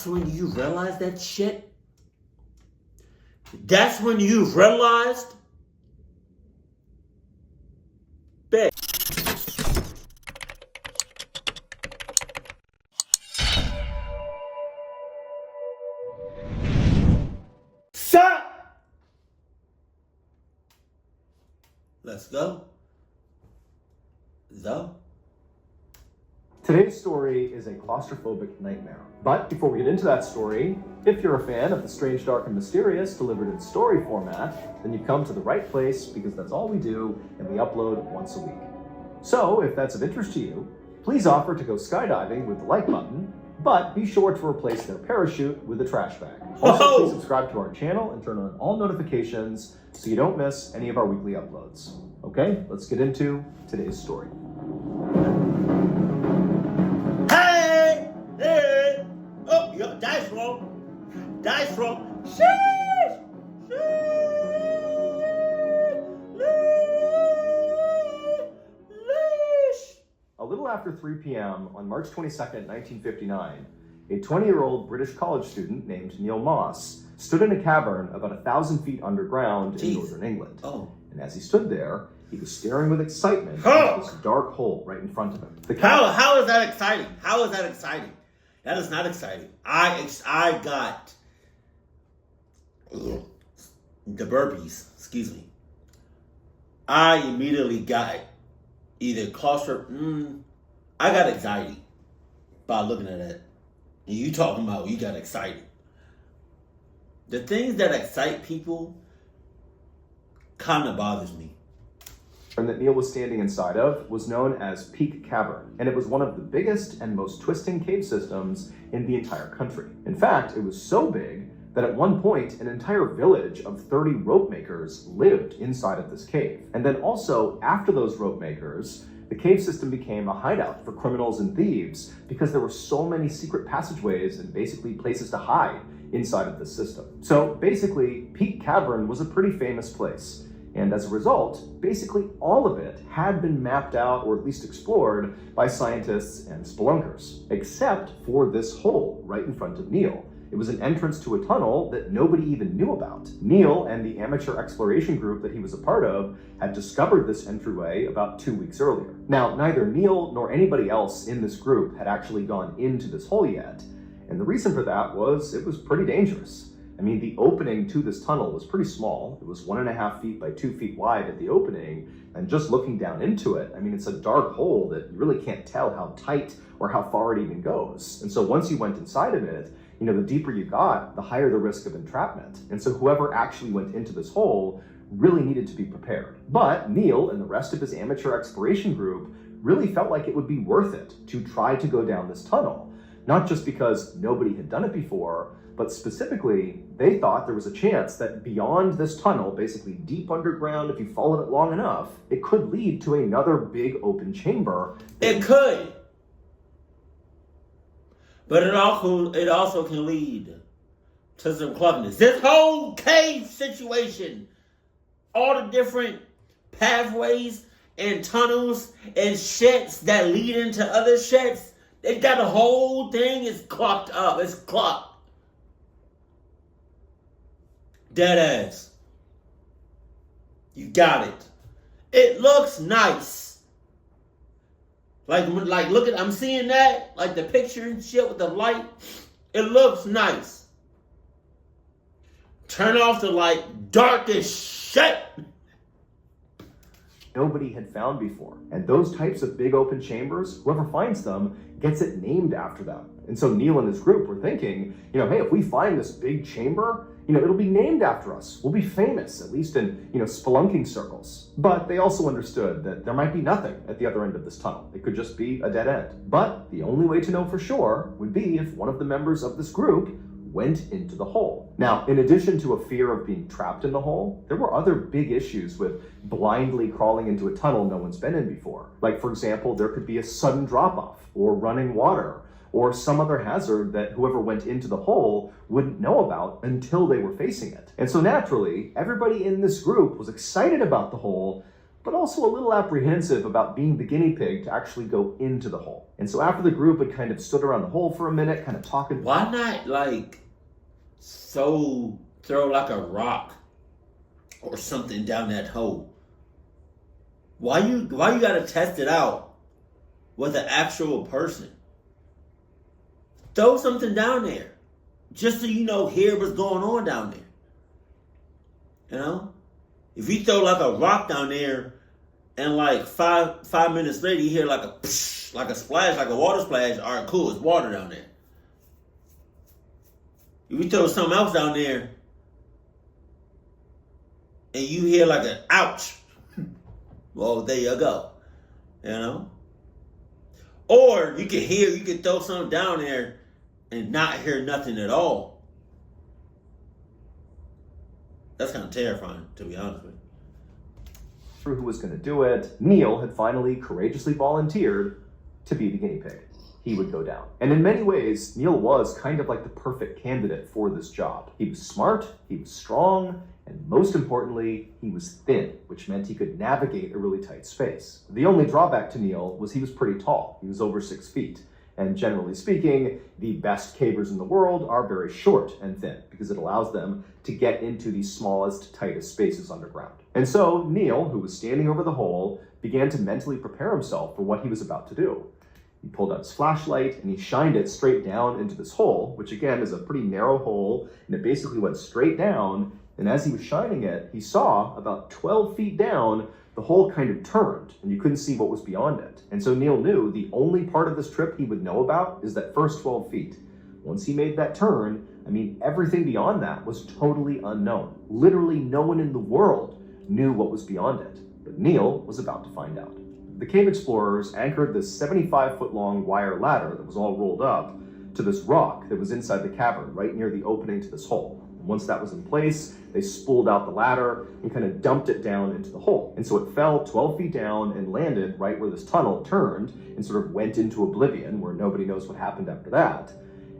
that's when you realize that shit. That's when you realized. Bet. Stop! Let's go. Today's story is a claustrophobic nightmare. But before we get into that story, if you're a fan of the strange, dark, and mysterious delivered in story format, then you've come to the right place because that's all we do and we upload once a week. So if that's of interest to you, please offer to go skydiving with the like button, but be sure to replace their parachute with a trash bag. Also, please subscribe to our channel and turn on all notifications so you don't miss any of our weekly uploads. Okay, let's get into today's story. Hey! Oh, your dice roll. Dice roll. Sheesh! Leash! A little after 3 p.m. on March 22nd, 1959, a 20-year-old British college student named Neil Moss stood in a cavern about 1,000 feet underground in northern England. Oh. And as he stood there, he was staring with excitement at this dark hole right in front of him. How is that exciting? How is that exciting? That is not exciting. I got the burpees. Excuse me. I immediately got either I got anxiety by looking at it. And you talking about you got excited. The things that excite people kind of bothers me. And that Neil was standing inside of was known as Peak Cavern, and it was one of the biggest and most twisting cave systems in the entire country. In fact, it was so big that at one point, an entire village of 30 rope makers lived inside of this cave. And then also, after those rope makers, the cave system became a hideout for criminals and thieves because there were so many secret passageways and basically places to hide inside of the system. So basically, Peak Cavern was a pretty famous place. And as a result, basically all of it had been mapped out or at least explored by scientists and spelunkers, except for this hole right in front of Neil. It was an entrance to a tunnel that nobody even knew about. Neil and the amateur exploration group that he was a part of had discovered this entryway about 2 weeks earlier. Now, neither Neil nor anybody else in this group had actually gone into this hole yet. And the reason for that was it was pretty dangerous. I mean, the opening to this tunnel was pretty small. It was 1.5 feet by 2 feet wide at the opening. And just looking down into it, I mean, it's a dark hole that you really can't tell how tight or how far it even goes. And so once you went inside of it, you know, the deeper you got, the higher the risk of entrapment. And so whoever actually went into this hole really needed to be prepared. But Neil and the rest of his amateur exploration group really felt like it would be worth it to try to go down this tunnel. Not just because nobody had done it before, but specifically, they thought there was a chance that beyond this tunnel, basically deep underground, if you followed it long enough, it could lead to another big open chamber. It could. But it also can lead to some clunkiness. This whole cave situation, all the different pathways and tunnels and sheds that lead into other sheds, they got the whole thing is clocked up. It's clocked. Dead ass. You got it. It looks nice. Like look at, I'm seeing that, like the picture and shit with the light. It looks nice. Turn off the light, dark as shit. Nobody had found before. And those types of big open chambers, whoever finds them gets it named after them. And so Neil and his group were thinking, you know, hey, if we find this big chamber, you know, it'll be named after us. We'll be famous, at least in, you know, spelunking circles. But they also understood that there might be nothing at the other end of this tunnel. It could just be a dead end. But the only way to know for sure would be if one of the members of this group went into the hole. Now, in addition to a fear of being trapped in the hole, there were other big issues with blindly crawling into a tunnel no one's been in before. Like, for example, there could be a sudden drop-off or running water or some other hazard that whoever went into the hole wouldn't know about until they were facing it. And so naturally, everybody in this group was excited about the hole, but also a little apprehensive about being the guinea pig to actually go into the hole. And so after the group had kind of stood around the hole for a minute, kind of talking. Why not throw like a rock or something down that hole? Why you gotta test it out with an actual person? Throw something down there, just so hear what's going on down there. If you throw like a rock down there, and like five minutes later you hear like a psh, like a splash, like a water splash. All right, cool, it's water down there. If you throw something else down there, and you hear like an ouch, well, there you go. Or you can throw something down there and not hear nothing at all. That's kind of terrifying, to be honest with you. Who was going to do it. Neil had finally courageously volunteered to be the guinea pig. He would go down. And in many ways, Neil was kind of like the perfect candidate for this job. He was smart, he was strong, and most importantly, he was thin, which meant he could navigate a really tight space. The only drawback to Neil was he was pretty tall. He was over 6 feet. And generally speaking, the best cavers in the world are very short and thin because it allows them to get into the smallest, tightest spaces underground. And so Neil, who was standing over the hole, began to mentally prepare himself for what he was about to do. He pulled out his flashlight and he shined it straight down into this hole, which again is a pretty narrow hole, and it basically went straight down. And as he was shining it, he saw about 12 feet down, the hole kind of turned and you couldn't see what was beyond it. And so Neil knew the only part of this trip he would know about is that first 12 feet. Once he made that turn, everything beyond that was totally unknown. Literally no one in the world knew what was beyond it. But Neil was about to find out. The cave explorers anchored this 75-foot-long wire ladder that was all rolled up to this rock that was inside the cavern, right near the opening to this hole. Once that was in place, they spooled out the ladder and kind of dumped it down into the hole. And so it fell 12 feet down and landed right where this tunnel turned and sort of went into oblivion, where nobody knows what happened after that.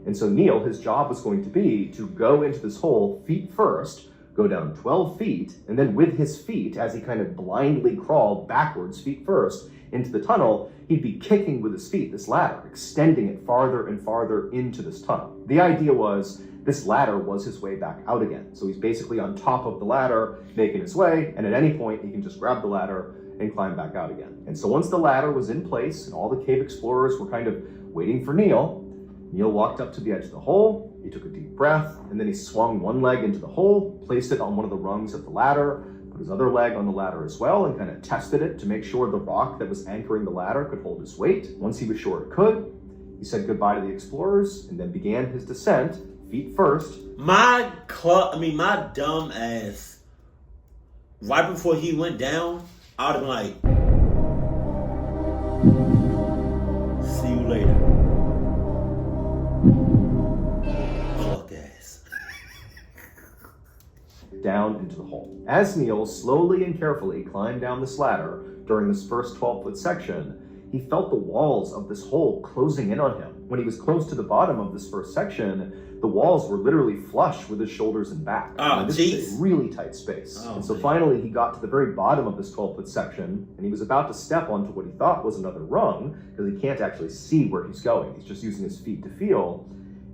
And so Neil, his job was going to be to go into this hole feet first, go down 12 feet, and then with his feet, as he kind of blindly crawled backwards feet first into the tunnel, he'd be kicking with his feet this ladder, extending it farther and farther into this tunnel. The idea was this ladder was his way back out again. So he's basically on top of the ladder, making his way, and at any point he can just grab the ladder and climb back out again. And so once the ladder was in place and all the cave explorers were kind of waiting for Neil, Neil walked up to the edge of the hole, he took a deep breath, and then he swung one leg into the hole, placed it on one of the rungs of the ladder, put his other leg on the ladder as well, and kind of tested it to make sure the rock that was anchoring the ladder could hold his weight. Once he was sure it could, he said goodbye to the explorers and then began his descent, feet first. My dumb ass, right before he went down, I would have been like, see you later. Fuck ass. Down into the hole. As Neil slowly and carefully climbed down this ladder during this first 12-foot section, he felt the walls of this hole closing in on him. When he was close to the bottom of this first section, the walls were literally flush with his shoulders and back. This is a really tight space. And so finally he got to the very bottom of this 12-foot section, and he was about to step onto what he thought was another rung, because he can't actually see where he's going. He's just using his feet to feel.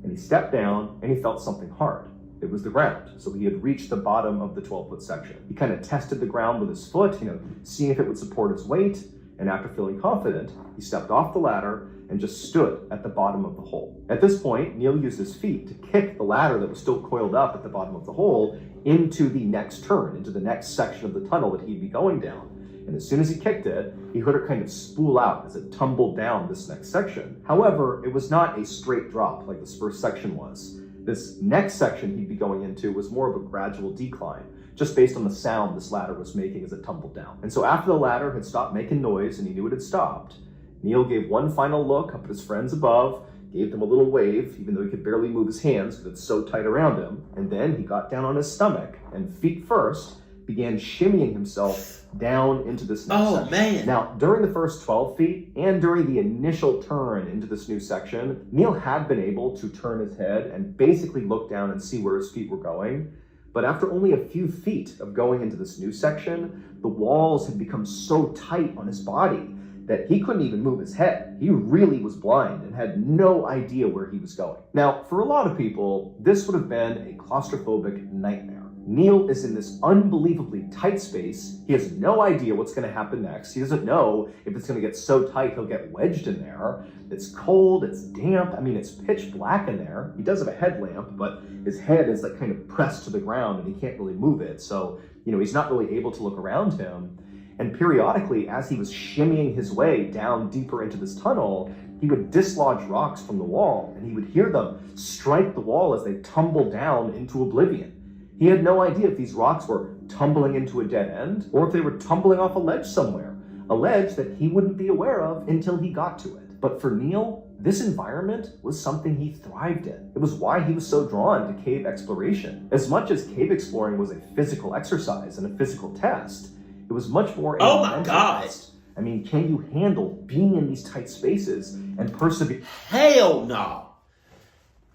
And he stepped down and he felt something hard. It was the ground. So he had reached the bottom of the 12-foot section. He kind of tested the ground with his foot, seeing if it would support his weight. And after feeling confident, he stepped off the ladder and just stood at the bottom of the hole. At this point, Neil used his feet to kick the ladder that was still coiled up at the bottom of the hole into the next turn, into the next section of the tunnel that he'd be going down. And as soon as he kicked it, he heard it kind of spool out as it tumbled down this next section. However, it was not a straight drop like this first section was. This next section he'd be going into was more of a gradual decline, just based on the sound this ladder was making as it tumbled down. And so after the ladder had stopped making noise and he knew it had stopped, Neil gave one final look up at his friends above, gave them a little wave, even though he could barely move his hands because it's so tight around him, and then he got down on his stomach and feet first began shimmying himself down into this next section. Man. Now, during the first 12 feet and during the initial turn into this new section, Neil had been able to turn his head and basically look down and see where his feet were going. But after only a few feet of going into this new section, the walls had become so tight on his body that he couldn't even move his head. He really was blind and had no idea where he was going. Now, for a lot of people, this would have been a claustrophobic nightmare. Neil is in this unbelievably tight space. He has no idea what's going to happen next. He doesn't know if it's going to get so tight he'll get wedged in there. It's cold, it's damp. I mean, it's pitch black in there. He does have a headlamp, but his head is like kind of pressed to the ground and he can't really move it. So, he's not really able to look around him. And periodically, as he was shimmying his way down deeper into this tunnel, he would dislodge rocks from the wall and he would hear them strike the wall as they tumbled down into oblivion. He had no idea if these rocks were tumbling into a dead end or if they were tumbling off a ledge somewhere, a ledge that he wouldn't be aware of until he got to it. But for Neil, this environment was something he thrived in. It was why he was so drawn to cave exploration. As much as cave exploring was a physical exercise and a physical test, it was much more a mental test. I mean, can you handle being in these tight spaces and persevere? Hell no.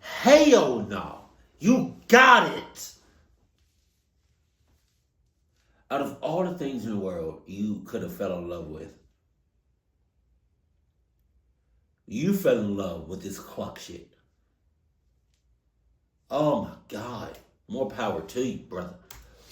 Hell no. You got it. Out of all the things in the world you could have fell in love with, you fell in love with this clock shit. Oh my God. More power to you, brother.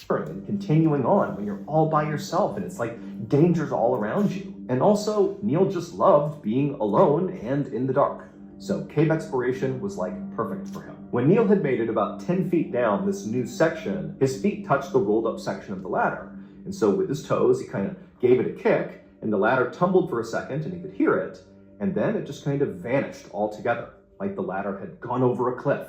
And continuing on when you're all by yourself and it's like dangers all around you. And also, Neil just loved being alone and in the dark. So cave exploration was like perfect for him. When Neil had made it about 10 feet down this new section, his feet touched the rolled up section of the ladder. And so with his toes, he kind of gave it a kick and the ladder tumbled for a second and he could hear it. And then it just kind of vanished altogether, like the ladder had gone over a cliff.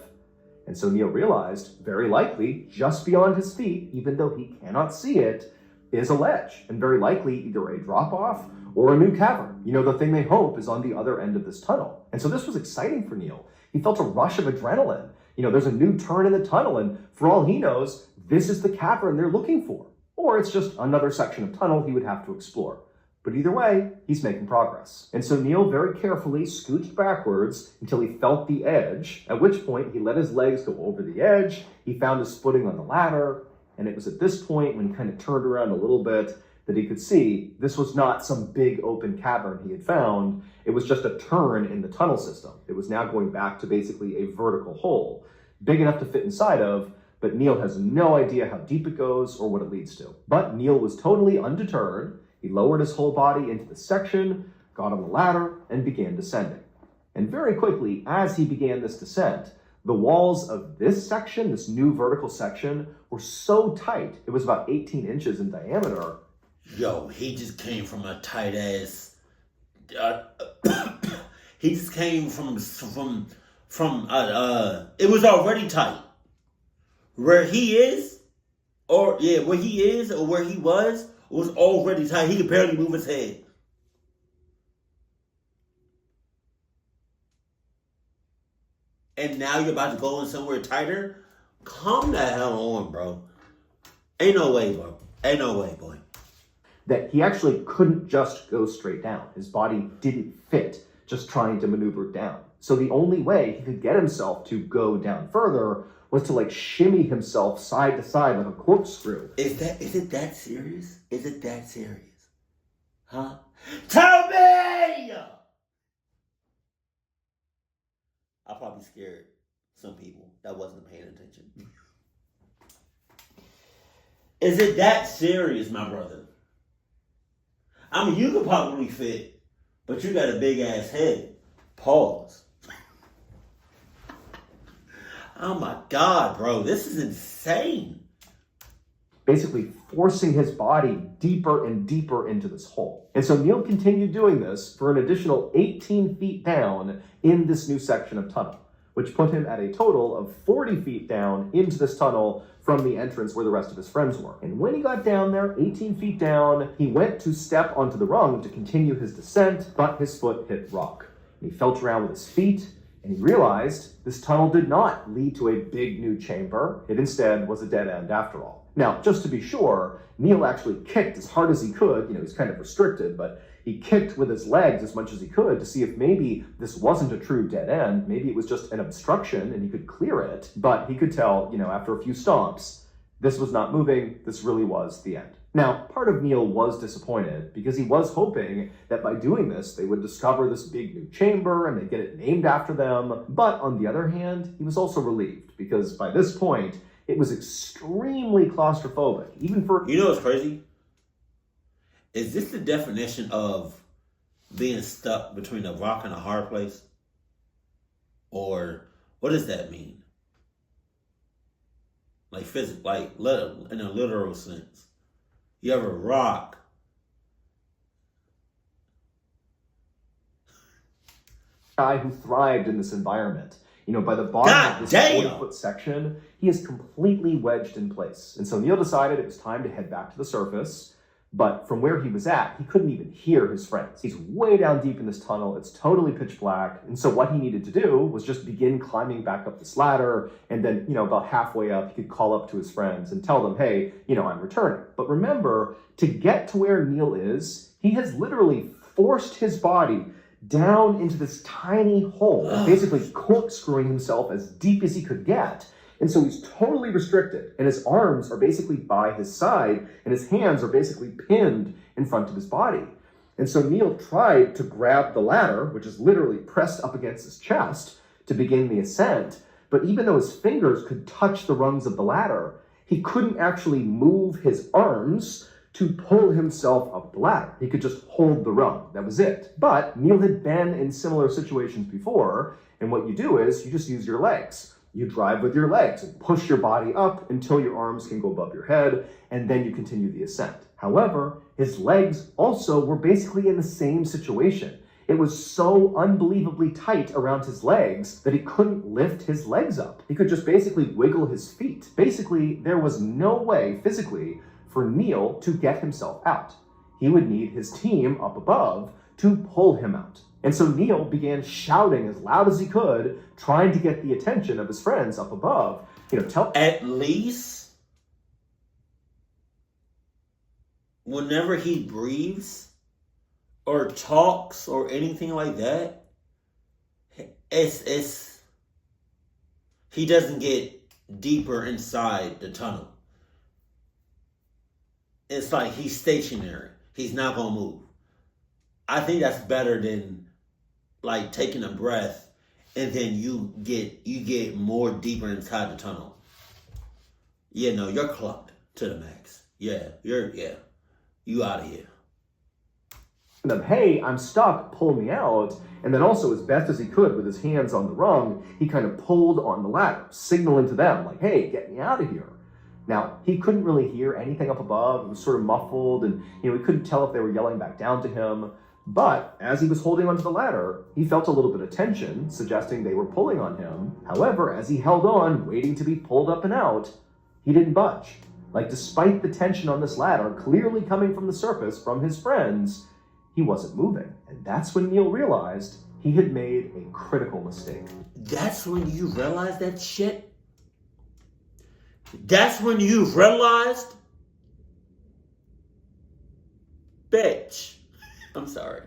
And so Neil realized, very likely, just beyond his feet, even though he cannot see it, is a ledge. And very likely either a drop-off or a new cavern. The thing they hope is on the other end of this tunnel. And so this was exciting for Neil. He felt a rush of adrenaline. There's a new turn in the tunnel, and for all he knows, this is the cavern they're looking for. Or it's just another section of tunnel he would have to explore. But either way, he's making progress. And so Neil very carefully scooched backwards until he felt the edge, at which point he let his legs go over the edge, he found his footing on the ladder, and it was at this point when he kind of turned around a little bit that he could see this was not some big open cavern he had found, it was just a turn in the tunnel system. It was now going back to basically a vertical hole, big enough to fit inside of, but Neil has no idea how deep it goes or what it leads to. But Neil was totally undeterred. He lowered his whole body into the section, got on the ladder, and began descending. And very quickly, as he began this descent, the walls of this section, this new vertical section, were so tight, it was about 18 inches in diameter. Yo, he just came from a tight ass. He just came from. It was already tight. Where he is, or where he is, or where he was already tight. He could barely move his head. And now you're about to go in somewhere tighter? Calm the hell on, bro. Ain't no way, bro. Ain't no way, boy. That he actually couldn't just go straight down. His body didn't fit just trying to maneuver down. So the only way he could get himself to go down further was to shimmy himself side to side like a corkscrew. Is it that serious? Is it that serious? Huh? Tell me! I probably scared some people that wasn't paying attention. Is it that serious, my brother? I mean, you could probably fit, but you got a big ass head. Pause. Oh my God, bro, this is insane. Basically forcing his body deeper and deeper into this hole. And so Neil continued doing this for an additional 18 feet down in this new section of tunnel, which put him at a total of 40 feet down into this tunnel from the entrance where the rest of his friends were. And when he got down there, 18 feet down, he went to step onto the rung to continue his descent, but his foot hit rock. And he felt around with his feet, and he realized this tunnel did not lead to a big new chamber. It instead was a dead end after all. Now, just to be sure, Neil actually kicked as hard as he could. He's kind of restricted, but he kicked with his legs as much as he could to see if maybe this wasn't a true dead end. Maybe it was just an obstruction and he could clear it. But he could tell, after a few stomps, This was not moving. This really was the end. Now, part of Neil was disappointed because he was hoping that by doing this, they would discover this big new chamber and they'd get it named after them. But on the other hand, he was also relieved because by this point, it was extremely claustrophobic, even for... You know what's crazy? Is this the definition of being stuck between a rock and a hard place? Or what does that mean? Like physics, like in a literal sense. You have a rock. Guy who thrived in this environment. You know, by the bottom of this 40-foot section, he is completely wedged in place. And so Neil decided it was time to head back to the surface. But from where he was at, he couldn't even hear his friends. He's way down deep in this tunnel. It's totally pitch black. And so what he needed to do was just begin climbing back up this ladder. And then, you know, about halfway up, he could call up to his friends and tell them, hey, you know, I'm returning. But remember, to get to where Neil is, he has literally forced his body down into this tiny hole, basically corkscrewing himself as deep as he could get. And so he's totally restricted, and his arms are basically by his side, and his hands are basically pinned in front of his body. And so Neil tried to grab the ladder, which is literally pressed up against his chest, to begin the ascent. But even though his fingers could touch the rungs of the ladder, he couldn't actually move his arms to pull himself up the ladder. He could just hold the rung. That was it. But Neil had been in similar situations before, and what you do is you just use your legs. You drive with your legs and push your body up until your arms can go above your head, and then you continue the ascent. However, his legs also were basically in the same situation. It was so unbelievably tight around his legs that he couldn't lift his legs up. He could just basically wiggle his feet. Basically, there was no way physically for Neil to get himself out. He would need his team up above to pull him out. And so Neil began shouting as loud as he could, trying to get the attention of his friends up above. You know, at least whenever he breathes or talks or anything like that, it's he doesn't get deeper inside the tunnel. It's like he's stationary. He's not gonna move. I think that's better than like taking a breath and then you get more deeper inside the tunnel. Yeah, no, you're clumped to the max. You out of here. Hey, I'm stuck, pull me out. And then also, as best as he could with his hands on the rung, he kind of pulled on the ladder, signaling to them like, hey, get me out of here. Now, he couldn't really hear anything up above. It was sort of muffled, and he couldn't tell if they were yelling back down to him. But as he was holding onto the ladder, he felt a little bit of tension, suggesting they were pulling on him. However, as he held on, waiting to be pulled up and out, he didn't budge. Like, despite the tension on this ladder clearly coming from the surface from his friends, he wasn't moving. And that's when Neil realized he had made a critical mistake. That's when you realized that shit? That's when you realized? Bitch. I'm sorry.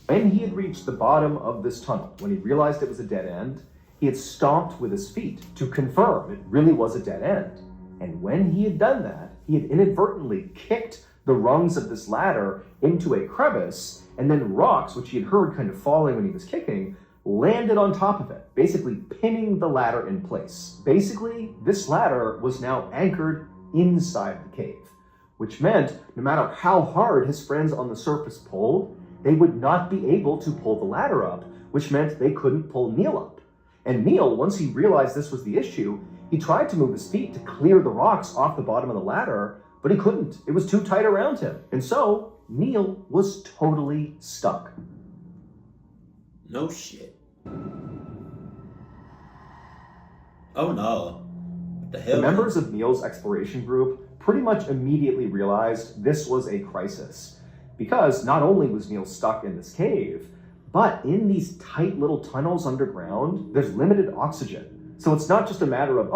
When he had reached the bottom of this tunnel, when he realized it was a dead end, he had stomped with his feet to confirm it really was a dead end. And when he had done that, he had inadvertently kicked the rungs of this ladder into a crevice, and then rocks, which he had heard kind of falling when he was kicking, landed on top of it, basically pinning the ladder in place. Basically, this ladder was now anchored inside the cave, which meant no matter how hard his friends on the surface pulled, they would not be able to pull the ladder up, which meant they couldn't pull Neil up. And Neil, once he realized this was the issue, he tried to move his feet to clear the rocks off the bottom of the ladder, but he couldn't. It was too tight around him. And so Neil was totally stuck. No shit. Oh no. What the hell? The members of Neil's exploration group pretty much immediately realized this was a crisis. Because not only was Neil stuck in this cave, but in these tight little tunnels underground, there's limited oxygen. So it's not just a matter of,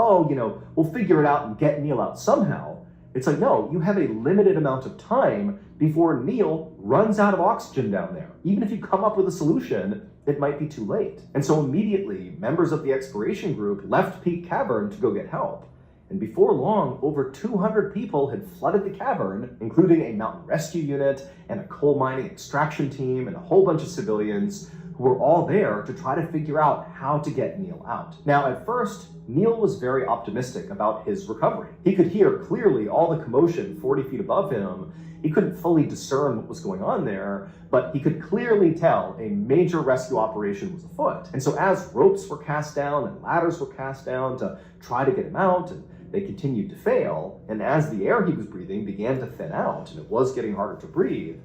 we'll figure it out and get Neil out somehow. It's like, no, you have a limited amount of time before Neil runs out of oxygen down there. Even if you come up with a solution, it might be too late. And so immediately, members of the exploration group left Peak Cavern to go get help. And before long, over 200 people had flooded the cavern, including a mountain rescue unit and a coal mining extraction team and a whole bunch of civilians who were all there to try to figure out how to get Neil out. Now, at first, Neil was very optimistic about his recovery. He could hear clearly all the commotion 40 feet above him. He couldn't fully discern what was going on there, but he could clearly tell a major rescue operation was afoot. And so as ropes were cast down and ladders were cast down to try to get him out, and they continued to fail, and as the air he was breathing began to thin out and it was getting harder to breathe,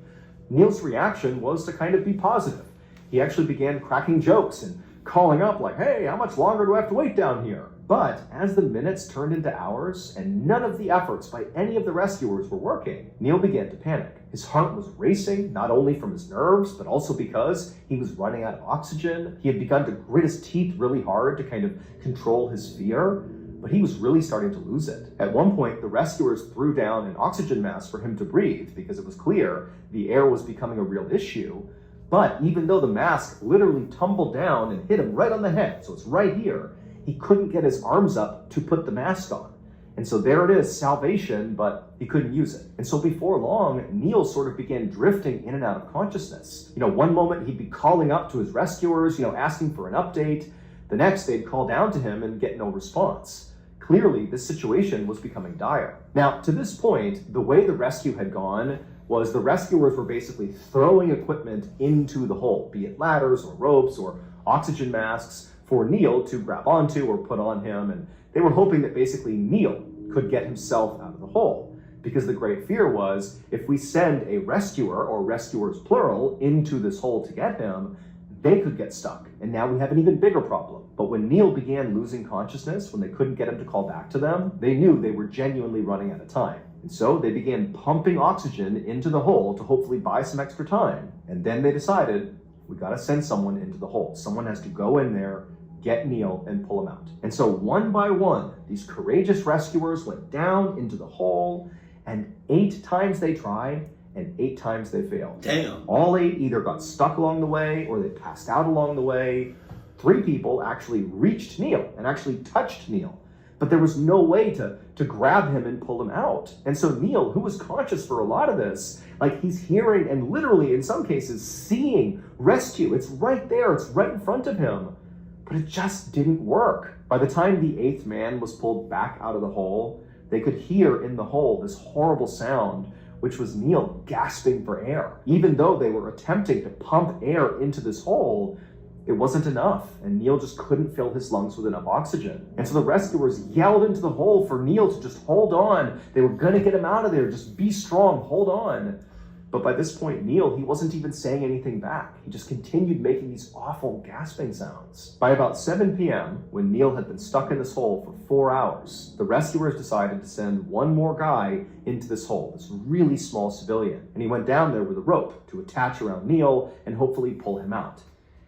Neil's reaction was to kind of be positive. He actually began cracking jokes and calling up like, hey, how much longer do I have to wait down here? But as the minutes turned into hours and none of the efforts by any of the rescuers were working, Neil began to panic. His heart was racing, not only from his nerves, but also because he was running out of oxygen. He had begun to grit his teeth really hard to kind of control his fear, but he was really starting to lose it. At one point, the rescuers threw down an oxygen mask for him to breathe because it was clear the air was becoming a real issue. But even though the mask literally tumbled down and hit him right on the head, so it's right here, he couldn't get his arms up to put the mask on. And so there it is, salvation, but he couldn't use it. And so before long, Neil sort of began drifting in and out of consciousness. One moment he'd be calling up to his rescuers, asking for an update. The next, they'd call down to him and get no response. Clearly, this situation was becoming dire. Now, to this point, the way the rescue had gone was the rescuers were basically throwing equipment into the hole, be it ladders or ropes or oxygen masks, for Neil to grab onto or put on him, and they were hoping that basically Neil could get himself out of the hole. Because the great fear was, if we send a rescuer, or rescuers plural, into this hole to get him, they could get stuck, and now we have an even bigger problem. But when Neil began losing consciousness, when they couldn't get him to call back to them, they knew they were genuinely running out of time. And so they began pumping oxygen into the hole to hopefully buy some extra time. And then they decided, we gotta send someone into the hole. Someone has to go in there, get Neil, and pull him out. And so one by one, these courageous rescuers went down into the hole, and 8 times they tried, and 8 times they failed. Damn. All 8 either got stuck along the way, or they passed out along the way. 3 people actually reached Neil, and actually touched Neil. But there was no way to grab him and pull him out. And so Neil, who was conscious for a lot of this, he's hearing and literally in some cases seeing rescue. It's right there, it's right in front of him. But it just didn't work. By the time the 8th man was pulled back out of the hole, they could hear in the hole this horrible sound, which was Neil gasping for air. Even though they were attempting to pump air into this hole, it wasn't enough, and Neil just couldn't fill his lungs with enough oxygen. And so the rescuers yelled into the hole for Neil to just hold on. They were gonna get him out of there, just be strong, hold on. But by this point, Neil, he wasn't even saying anything back. He just continued making these awful gasping sounds. By about 7 p.m., when Neil had been stuck in this hole for 4 hours, the rescuers decided to send one more guy into this hole, this really small civilian. And he went down there with a rope to attach around Neil and hopefully pull him out.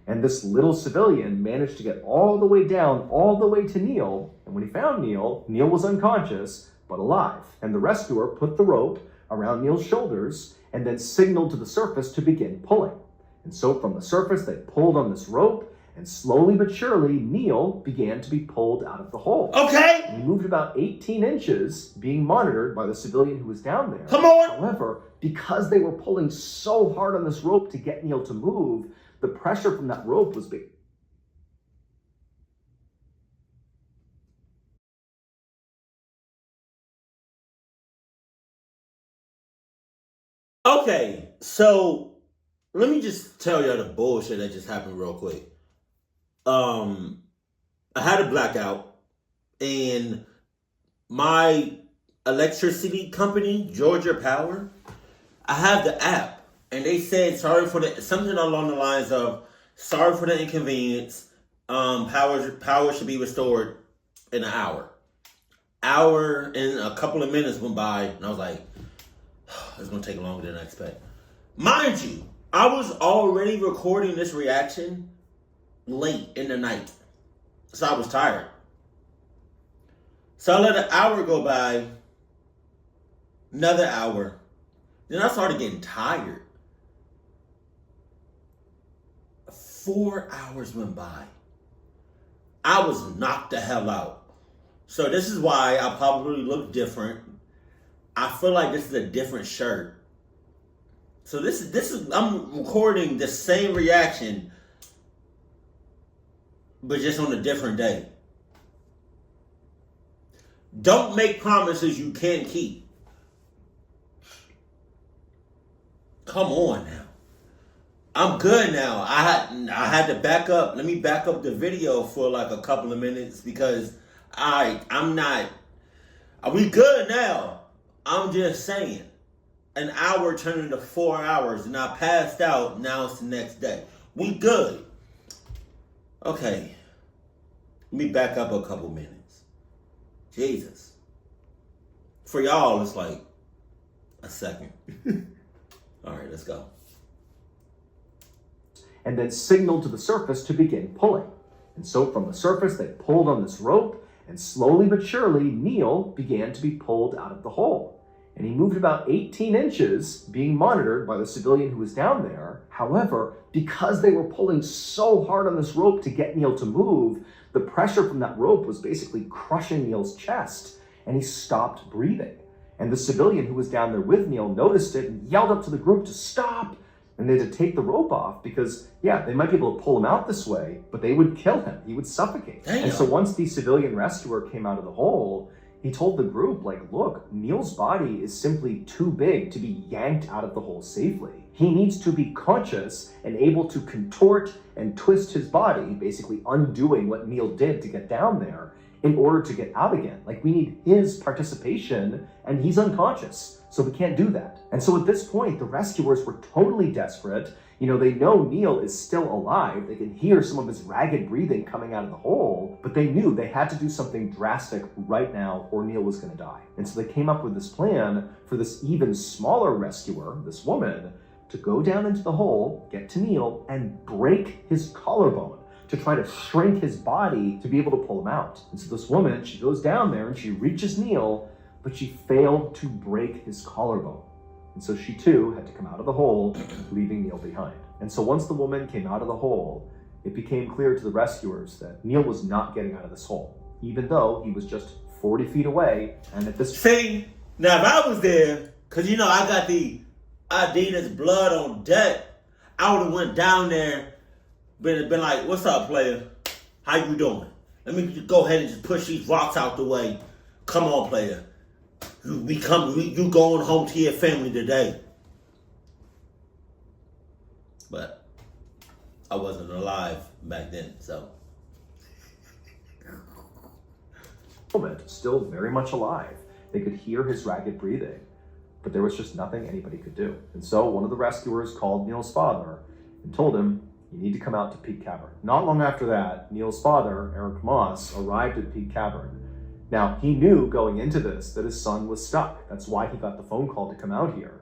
And this little civilian managed to get all the way down, all the way to Neil. And when he found Neil, Neil was unconscious, but alive. And the rescuer put the rope around Neil's shoulders and then signaled to the surface to begin pulling. And so from the surface, they pulled on this rope, and slowly but surely, Neil began to be pulled out of the hole. Okay. And he moved about 18 inches, being monitored by the civilian who was down there. Come on. However, because they were pulling so hard on this rope to get Neil to move, the pressure from that rope was big. Okay, so let me just tell y'all the bullshit that just happened real quick. I had a blackout, and my electricity company, Georgia Power, I have the app, and they said something along the lines of sorry for the inconvenience. Power should be restored in an hour. Hour and a couple of minutes went by, and I was like, it's going to take longer than I expect. Mind you, I was already recording this reaction late in the night. So I was tired. So I let an hour go by. Another hour. Then I started getting tired. 4 hours went by. I was knocked the hell out. So this is why I probably look different. I feel like this is a different shirt. So this is I'm recording the same reaction, but just on a different day. Don't make promises you can't keep. Come on now. I'm good now. I had to back up. Let me back up the video for like a couple of minutes because I'm not. Are we good now? I'm just saying. An hour turned into 4 hours and I passed out. Now it's the next day. We good. Okay. Let me back up a couple minutes. Jesus. For y'all, it's like a second. All right, let's go. And then signaled to the surface to begin pulling. And so from the surface, they pulled on this rope, and slowly but surely, Neil began to be pulled out of the hole. And he moved about 18 inches, being monitored by the civilian who was down there. However, because they were pulling so hard on this rope to get Neil to move, the pressure from that rope was basically crushing Neil's chest, and he stopped breathing. And the civilian who was down there with Neil noticed it and yelled up to the group to stop. And they had to take the rope off because, yeah, they might be able to pull him out this way, but they would kill him. He would suffocate. Damn. And so once the civilian rescuer came out of the hole, he told the group, like, look, Neil's body is simply too big to be yanked out of the hole safely. He needs to be conscious and able to contort and twist his body, basically undoing what Neil did to get down there in order to get out again. Like, we need his participation, and he's unconscious, so we can't do that. And so at this point, the rescuers were totally desperate. You know, they know Neil is still alive. They can hear some of his ragged breathing coming out of the hole, but they knew they had to do something drastic right now or Neil was gonna die. And so they came up with this plan for this even smaller rescuer, this woman, to go down into the hole, get to Neil, and break his collarbone to try to shrink his body to be able to pull him out. And so this woman, she goes down there and she reaches Neil, but she failed to break his collarbone. And so she too had to come out of the hole, leaving Neil behind. And so once the woman came out of the hole, it became clear to the rescuers that Neil was not getting out of this hole, even though he was just 40 feet away. And at this See, now if I was there, because you know I got the Adidas blood on deck, I would have went down there, been like, what's up, player? How you doing? Let me just go ahead and just push these rocks out the way. Come on, player. You going home to your family today. But I wasn't alive back then, so. moment, still very much alive. They could hear his ragged breathing, but there was just nothing anybody could do. And so one of the rescuers called Neil's father and told him, you need to come out to Peak Cavern. Not long after that, Neil's father, Eric Moss, arrived at Peak Cavern. Now, he knew going into this that his son was stuck. That's why he got the phone call to come out here.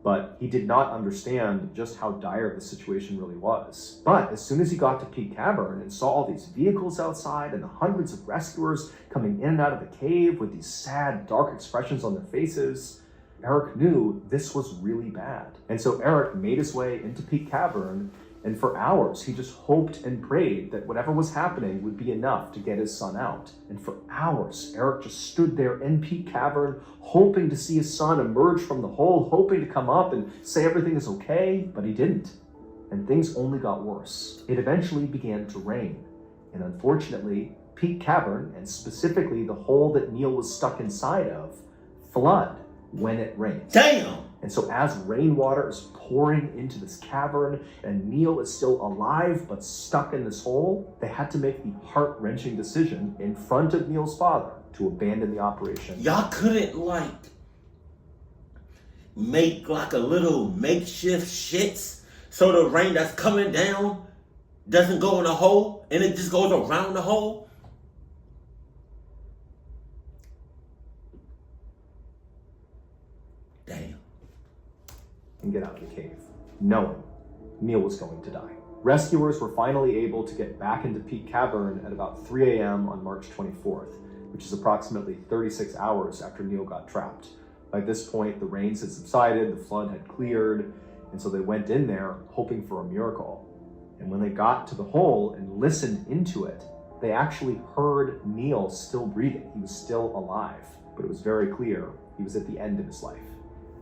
But he did not understand just how dire the situation really was. But as soon as he got to Peak Cavern and saw all these vehicles outside and the hundreds of rescuers coming in and out of the cave with these sad, dark expressions on their faces, Eric knew this was really bad. And so Eric made his way into Peak Cavern, and for hours he just hoped and prayed that whatever was happening would be enough to get his son out. And for hours, Eric just stood there in Peak Cavern, hoping to see his son emerge from the hole, hoping to come up and say everything is okay, but he didn't. And things only got worse. It eventually began to rain. And unfortunately, Peak Cavern, and specifically the hole that Neil was stuck inside of, flood when it rained. Damn! And so as rainwater is pouring into this cavern and Neil is still alive but stuck in this hole, they had to make the heart-wrenching decision in front of Neil's father to abandon the operation. Y'all couldn't make like a little makeshift shits so the rain that's coming down doesn't go in the hole and it just goes around the hole? Damn. And get out of the cave, knowing Neil was going to die. Rescuers were finally able to get back into Peak Cavern at about 3 a.m. on March 24th, which is approximately 36 hours after Neil got trapped. By this point, the rains had subsided, the flood had cleared, and so they went in there hoping for a miracle. And when they got to the hole and listened into it, they actually heard Neil still breathing. He was still alive, but it was very clear he was at the end of his life.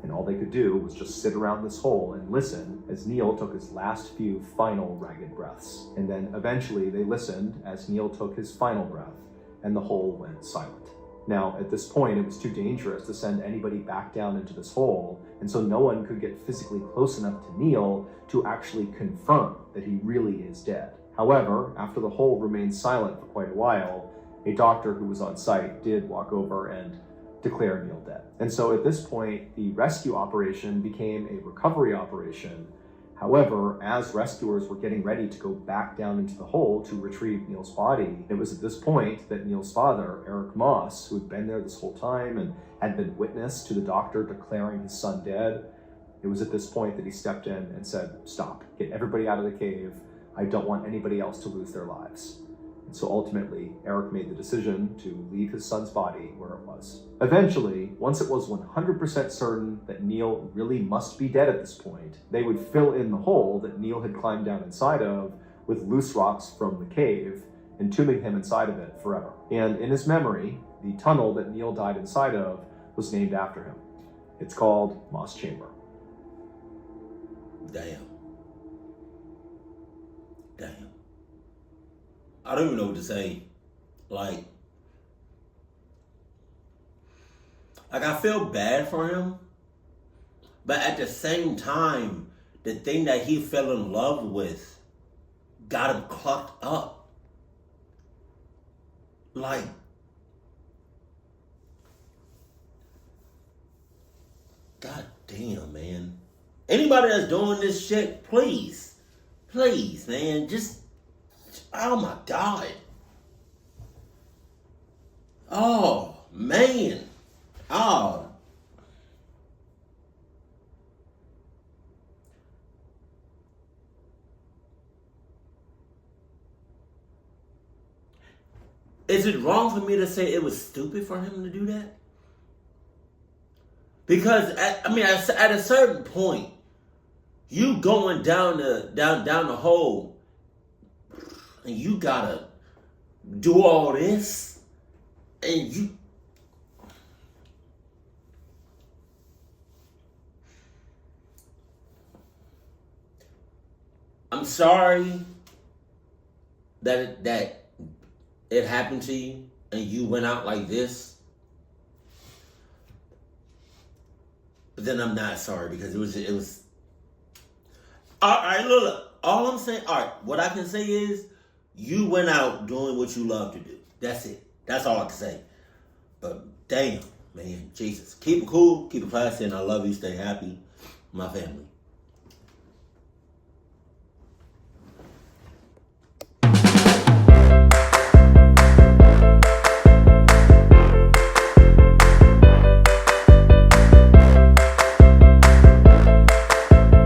And all they could do was just sit around this hole and listen as Neil took his last few final ragged breaths. And then eventually they listened as Neil took his final breath, and the hole went silent. Now, at this point, it was too dangerous to send anybody back down into this hole, and so no one could get physically close enough to Neil to actually confirm that he really is dead. However, after the hole remained silent for quite a while, a doctor who was on site did walk over and declare Neil dead. And so at this point, the rescue operation became a recovery operation. However, as rescuers were getting ready to go back down into the hole to retrieve Neil's body, it was at this point that Neil's father, Eric Moss, who had been there this whole time and had been witness to the doctor declaring his son dead, it was at this point that he stepped in and said, "Stop, get everybody out of the cave. I don't want anybody else to lose their lives." And so ultimately, Eric made the decision to leave his son's body where it was. Eventually, once it was 100% certain that Neil really must be dead at this point, they would fill in the hole that Neil had climbed down inside of with loose rocks from the cave, entombing him inside of it forever. And in his memory, the tunnel that Neil died inside of was named after him. It's called Moss Chamber. Damn. I don't even know what to say. Like I feel bad for him, but at the same time, the thing that he fell in love with got him clucked up. Like, god damn, man. Anybody that's doing this shit, please, man, just, oh my God. Oh, man. Oh. Is it wrong for me to say it was stupid for him to do that? Because at a certain point, you going down the hole, and you gotta do all this, and you. I'm sorry that it happened to you, and you went out like this. But then I'm not sorry because it was. All right, look. All I'm saying, all right, what I can say is you went out doing what you love to do. That's it. That's all I can say. But damn, man, Jesus. Keep it cool, keep it classy, and I love you. Stay happy. My family.